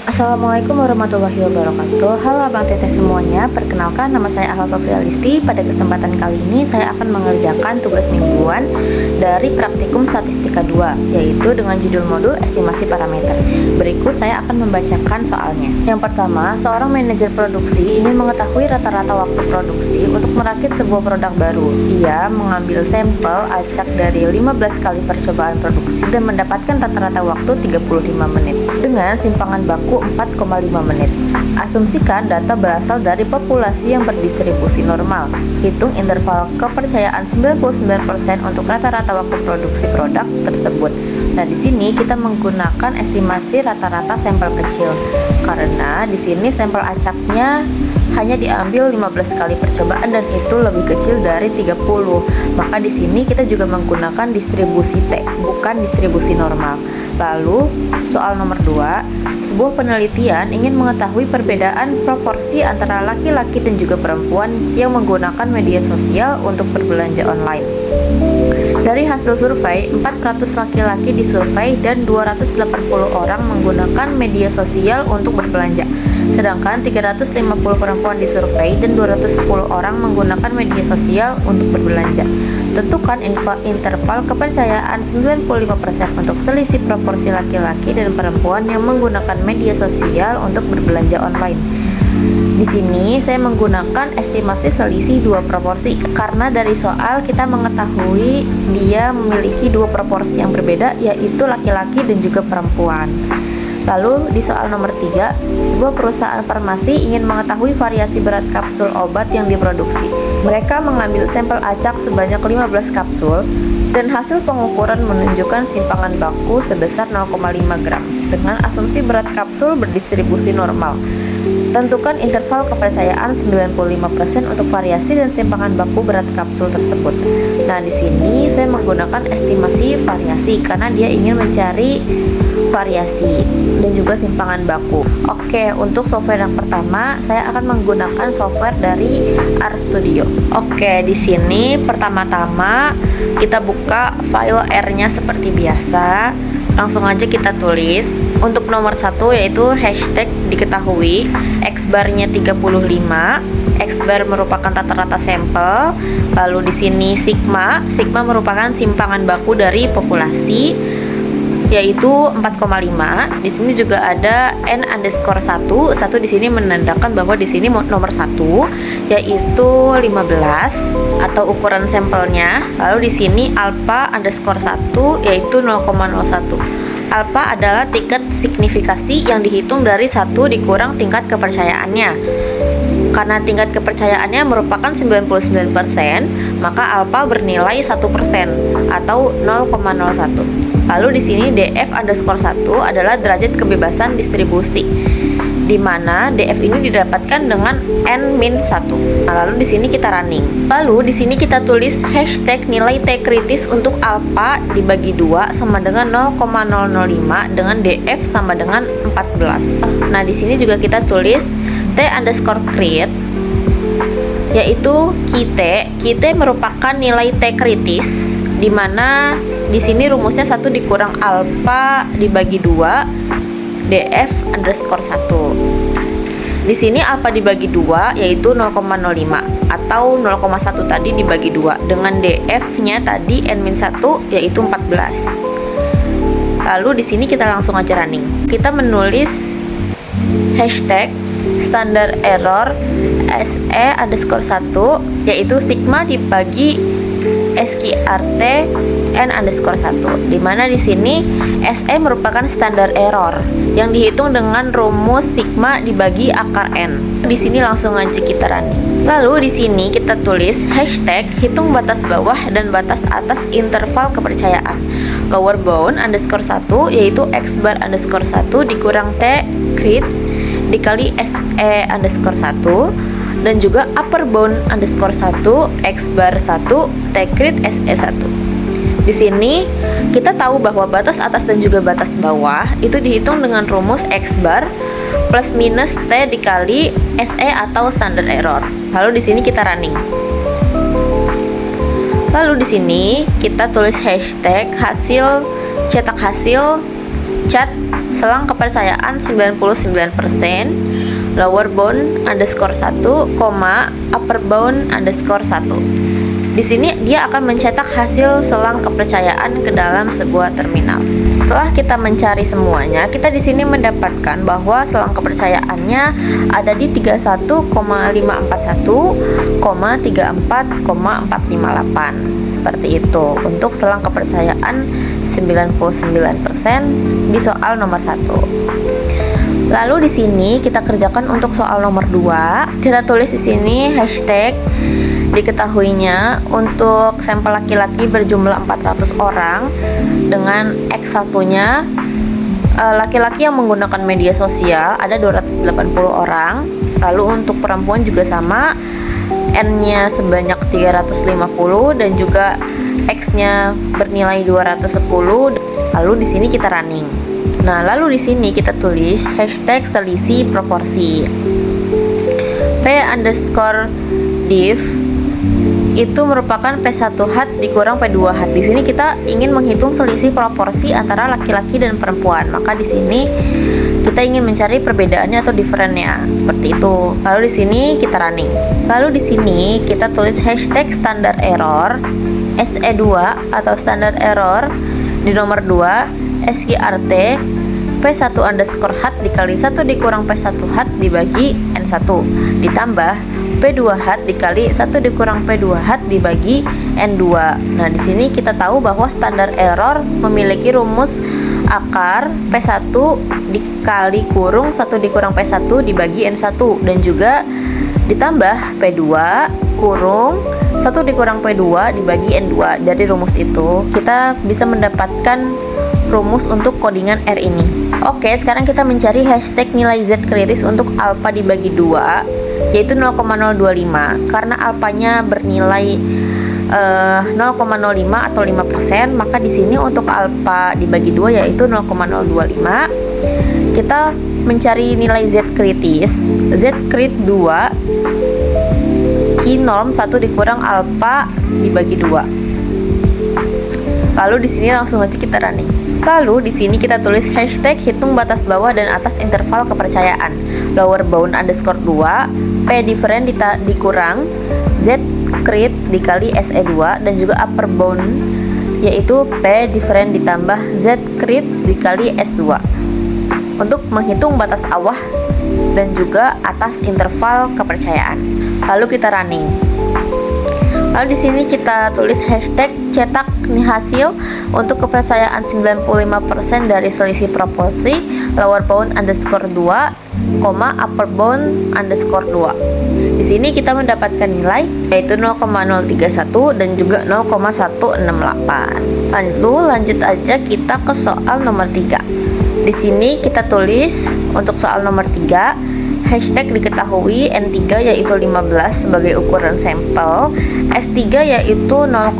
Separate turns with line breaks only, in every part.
Assalamualaikum warahmatullahi wabarakatuh. Halo Abang Teteh semuanya, perkenalkan nama saya Ahla Sofia Listi. Pada kesempatan kali ini saya akan mengerjakan tugas mingguan dari Praktikum Statistika 2, yaitu dengan judul modul Estimasi Parameter. Berikut saya akan membacakan soalnya. Yang pertama, seorang manajer produksi ingin mengetahui rata-rata waktu produksi untuk merakit sebuah produk baru. Ia mengambil sampel acak dari 15 kali percobaan produksi dan mendapatkan rata-rata waktu 35 menit dengan simpangan baku 4,5 menit. Asumsikan data berasal dari populasi yang berdistribusi normal. Hitung interval kepercayaan 99% untuk rata-rata waktu produksi produk tersebut. Nah, di sini kita menggunakan estimasi rata-rata sampel kecil karena di sini sampel acaknya hanya diambil 15 kali percobaan dan itu lebih kecil dari 30. Maka di sini kita juga menggunakan distribusi T, bukan distribusi normal. Lalu, soal nomor 2, sebuah penelitian ingin mengetahui perbedaan proporsi antara laki-laki dan juga perempuan yang menggunakan media sosial untuk berbelanja online. Dari hasil survei, 400 laki-laki disurvei dan 280 orang menggunakan media sosial untuk berbelanja. Sedangkan 350 perempuan disurvei dan 210 orang menggunakan media sosial untuk berbelanja. Tentukan interval kepercayaan 95% untuk selisih proporsi laki-laki dan perempuan yang menggunakan media sosial untuk berbelanja online. Di sini saya menggunakan estimasi selisih dua proporsi karena dari soal kita mengetahui dia memiliki dua proporsi yang berbeda, yaitu laki-laki dan juga perempuan. Lalu di soal nomor 3, sebuah perusahaan farmasi ingin mengetahui variasi berat kapsul obat yang diproduksi. Mereka mengambil sampel acak sebanyak 15 kapsul dan hasil pengukuran menunjukkan simpangan baku sebesar 0,5 gram dengan asumsi berat kapsul berdistribusi normal. Tentukan interval kepercayaan 95% untuk variasi dan simpangan baku berat kapsul tersebut. Nah, di sini saya menggunakan estimasi variasi karena dia ingin mencari variasi dan juga simpangan baku. Oke, untuk software yang pertama saya akan menggunakan software dari RStudio. Oke, di sini pertama-tama kita buka file R-nya seperti biasa. Langsung aja kita tulis. Untuk nomor 1 yaitu hashtag diketahui, X-bar-nya 35, X-bar merupakan rata-rata sampel. Lalu di sini sigma merupakan simpangan baku dari populasi yaitu 4,5. Di sini juga ada n_1. Satu di sini menandakan bahwa di sini nomor 1 yaitu 15 atau ukuran sampelnya. Lalu di sini alpha_1 yaitu 0,01. Alpha adalah tingkat signifikasi yang dihitung dari 1 dikurang tingkat kepercayaannya. Karena tingkat kepercayaannya merupakan 99%, maka alpha bernilai 1% atau 0,01. Lalu di sini df_1 adalah derajat kebebasan distribusi, di mana df ini didapatkan dengan n-1. Nah, lalu di sini kita running. Lalu di sini kita tulis hashtag nilai T kritis untuk alpha dibagi 2 sama dengan 0,005 dengan df sama dengan 14. Nah, di sini juga kita tulis T_crit yaitu Kt merupakan nilai T kritis, di mana di sini rumusnya 1 dikurang alpha dibagi 2 df_1. Di sini alpha dibagi 2 yaitu 0,05 atau 0,1 tadi dibagi 2 dengan df-nya tadi n-1 yaitu 14. Lalu di sini kita langsung aja running. Kita menulis hashtag standar error SE_1 yaitu sigma dibagi SQRT n_1, di mana di sini SE merupakan standar error yang dihitung dengan rumus sigma dibagi akar n. Di sini langsung aja kita running. Lalu di sini kita tulis hashtag hitung batas bawah dan batas atas interval kepercayaan. Lower bound _1 yaitu X-bar_1 dikurang T crit dikali SE_1 dan juga upper bound _1 X-bar_1 T crit SE1. Di sini kita tahu bahwa batas atas dan juga batas bawah itu dihitung dengan rumus X-bar plus minus T dikali SE atau standard error. Lalu di sini kita running. Lalu di sini kita tulis hashtag cetak hasil cat selang kepercayaan 99%, lower bound underscore 1, upper bound underscore 1. Di sini dia akan mencetak hasil selang kepercayaan ke dalam sebuah terminal. Setelah kita mencari semuanya, kita di sini mendapatkan bahwa selang kepercayaannya ada di 31,541, 34,458. Seperti itu untuk selang kepercayaan 99% di soal nomor 1. Lalu di sini kita kerjakan untuk soal nomor 2. Kita tulis di sini hashtag diketahuinya untuk sampel laki-laki berjumlah 400 orang dengan X1-nya laki-laki yang menggunakan media sosial ada 280 orang. Lalu untuk perempuan juga sama, N-nya sebanyak 350 dan juga X-nya bernilai 210. Lalu di sini kita running. Nah, lalu di sini kita tulis hashtag selisih proporsi. P_div itu merupakan P1H dikurang P2H. Di sini kita ingin menghitung selisih proporsi antara laki-laki dan perempuan. Maka di sini kita ingin mencari perbedaannya atau diferennya. Seperti itu. Lalu di sini kita running. Lalu di sini kita tulis hashtag standar error SE2 atau standar error di nomor 2 SQRT P1 underscore H dikali 1 dikurang P1H dibagi N1 ditambah P2H dikali 1 dikurang P2H dibagi N2. Nah, di sini kita tahu bahwa standar error memiliki rumus akar P1 dikali kurung 1 dikurang P1 dibagi N1 dan juga ditambah P2 kurung 1 dikurang P2 dibagi N2. Dari rumus itu kita bisa mendapatkan rumus untuk codingan R ini. Oke, sekarang kita mencari hashtag nilai Z kritis untuk alpha dibagi 2 yaitu 0,025. Karena alfanya bernilai 0,05 atau 5%, maka di sini untuk alfa dibagi 2 yaitu 0,025. Kita mencari nilai Z kritis. Z krit 2 key norm 1 dikurang alfa dibagi 2. Lalu di sini langsung aja kita running. Lalu di sini kita tulis hashtag hitung batas bawah dan atas interval kepercayaan. Lower bound underscore 2 P different dikurang Z crit dikali SE2 dan juga upper bound yaitu P different ditambah Z crit dikali S2 untuk menghitung batas bawah dan juga atas interval kepercayaan. Lalu kita running. Lalu di sini kita tulis hashtag cetak hasil untuk kepercayaan 95% dari selisih proporsi lower bound underscore 2, upper bound underscore 2. Di sini kita mendapatkan nilai yaitu 0,031 dan juga 0,168. Lalu lanjut aja kita ke soal nomor 3. Di sini kita tulis untuk soal nomor 3 hashtag diketahui N3 yaitu 15 sebagai ukuran sampel, S3 yaitu 0,5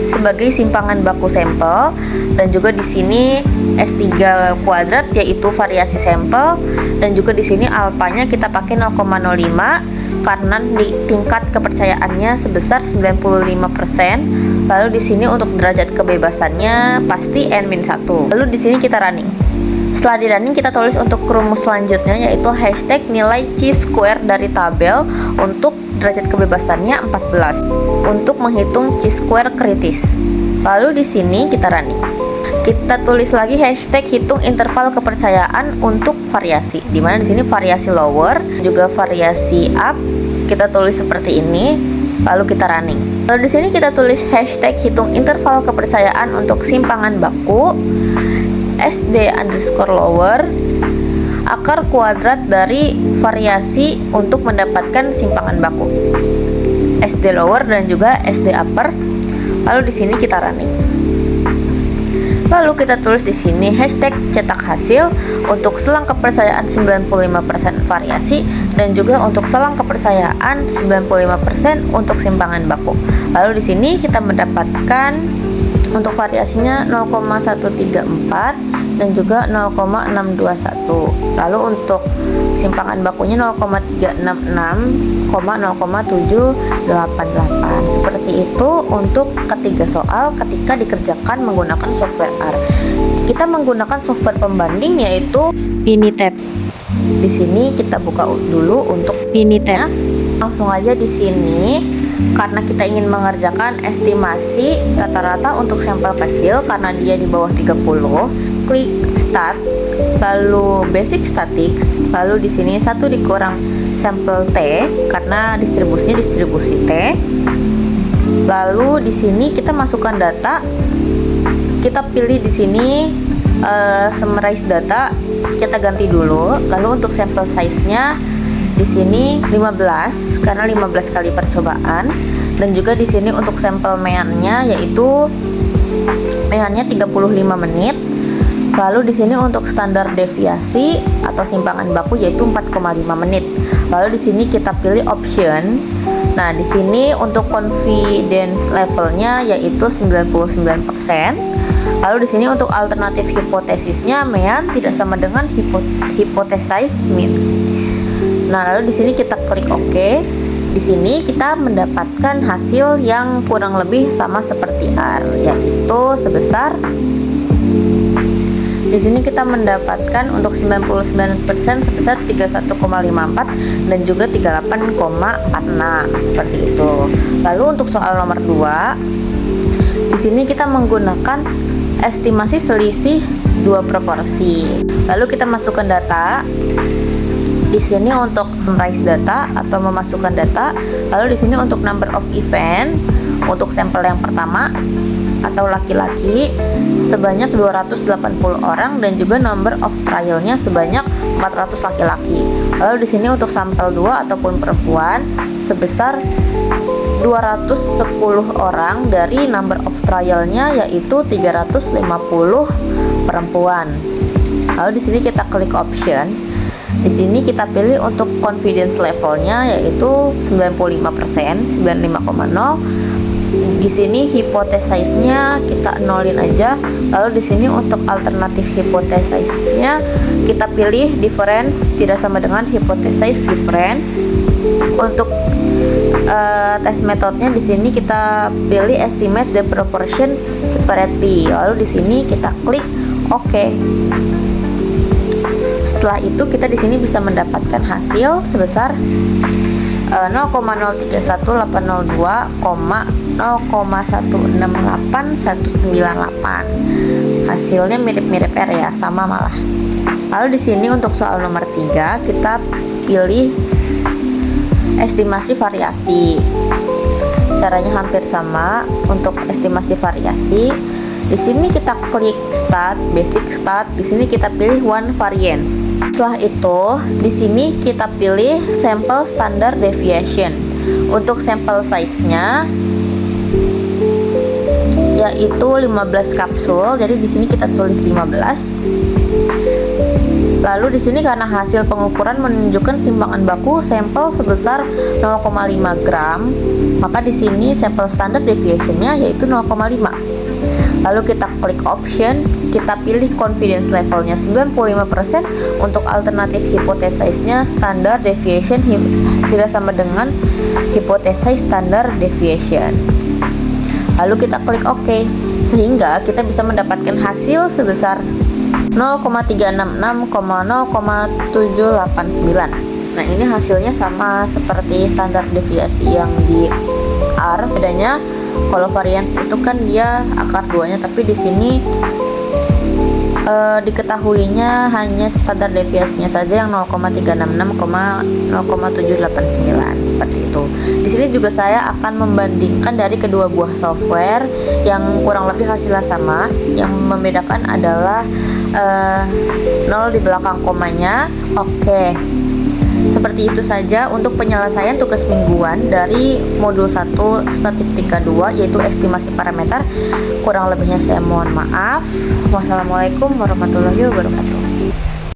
sebagai simpangan baku sampel, dan juga di sini S3 kuadrat yaitu variasi sampel, dan juga di sini alfanya kita pakai 0,05 karena di tingkat kepercayaannya sebesar 95%. Lalu di sini untuk derajat kebebasannya pasti N-1. Lalu di sini kita running. Setelah di running kita tulis untuk rumus selanjutnya yaitu hashtag nilai chi-square dari tabel untuk derajat kebebasannya 14 untuk menghitung chi-square kritis. Lalu di sini kita running. Kita tulis lagi hashtag hitung interval kepercayaan untuk variasi, dimana di sini variasi lower juga variasi up kita tulis seperti ini. Lalu kita running. Lalu di sini kita tulis hashtag hitung interval kepercayaan untuk simpangan baku SD underscore lower akar kuadrat dari variasi untuk mendapatkan simpangan baku SD lower dan juga SD upper. Lalu di sini kita running. Lalu kita tulis di sini hashtag cetak hasil untuk selang kepercayaan 95% variasi dan juga untuk selang kepercayaan 95% untuk simpangan baku. Lalu di sini kita mendapatkan Untuk variasinya 0,134 dan juga 0,621. Lalu untuk simpangan bakunya 0,366, 0,788. Seperti itu untuk ketiga soal ketika dikerjakan menggunakan software R. Kita menggunakan software pembanding yaitu Pinitab. Di sini kita buka dulu untuk Pinitab. Langsung aja di sini. Karena kita ingin mengerjakan estimasi rata-rata untuk sampel kecil karena dia di bawah 30, klik start, lalu basic statistics, lalu di sini 1 dikurang sampel T karena distribusinya distribusi T. Lalu di sini kita masukkan data, kita pilih di sini summarize data, kita ganti dulu. Lalu untuk sampel size-nya di sini 15 karena 15 kali percobaan, dan juga di sini untuk sampel meannya yaitu meannya 35 menit. Lalu di sini untuk standar deviasi atau simpangan baku yaitu 4,5 menit. Lalu di sini kita pilih option. Nah, di sini untuk confidence levelnya yaitu 99%. Lalu di sini untuk alternatif hipotesisnya mean tidak sama dengan hypothesize mean. Nah, lalu di sini kita klik OK. Di sini kita mendapatkan hasil yang kurang lebih sama seperti R, yaitu sebesar di sini kita mendapatkan untuk 99% sebesar 31,54 dan juga 38,46 seperti itu. Lalu untuk soal nomor 2, di sini kita menggunakan estimasi selisih 2 proporsi. Lalu kita masukkan data. Di sini untuk memrise data atau memasukkan data. Lalu di sini untuk number of event untuk sampel yang pertama atau laki-laki sebanyak 280 orang dan juga number of trialnya sebanyak 400 laki-laki. Lalu di sini untuk sampel 2 ataupun perempuan sebesar 210 orang dari number of trialnya yaitu 350 perempuan. Lalu di sini kita klik option. Di sini kita pilih untuk confidence levelnya yaitu 95%, 95,0. Di sini hypothesize-nya kita nolin aja. Lalu di sini untuk alternatif hypothesize-nya kita pilih difference tidak sama dengan hypothesize difference. Untuk test metodenya di sini kita pilih estimate the proportion separately. Lalu di sini kita klik OK. Setelah itu kita di sini bisa mendapatkan hasil sebesar 0,0318,0,168,198. Hasilnya mirip-mirip R ya, sama malah. Lalu di sini untuk soal nomor 3 kita pilih estimasi variasi. Caranya hampir sama untuk estimasi variasi. Di sini kita klik start, basic start. Di sini kita pilih one variance. Setelah itu, di sini kita pilih sampel standard deviation. Untuk sampel size-nya yaitu 15 kapsul. Jadi di sini kita tulis 15. Lalu di sini karena hasil pengukuran menunjukkan simpangan baku sampel sebesar 0,5 gram, maka di sini sampel standard deviation-nya yaitu 0,5. Lalu kita klik option, kita pilih confidence levelnya 95%. Untuk alternatif hypothesize-nya standard deviation tidak sama dengan hypothesize standard deviation. Lalu kita klik OK, sehingga kita bisa mendapatkan hasil sebesar 0,366,0,789. Nah, ini hasilnya sama seperti standar deviasi yang di R. Bedanya kalau variance itu kan dia akar 2-nya, tapi di sini diketahuinya hanya standar deviasinya saja yang 0,366,0,789 seperti itu. Di sini juga saya akan membandingkan dari kedua buah software yang kurang lebih hasilnya sama. Yang membedakan adalah 0 di belakang komanya. Oke. Seperti itu saja untuk penyelesaian tugas mingguan dari modul 1 statistika 2 yaitu estimasi parameter. Kurang lebihnya saya mohon maaf. Wassalamualaikum warahmatullahi wabarakatuh.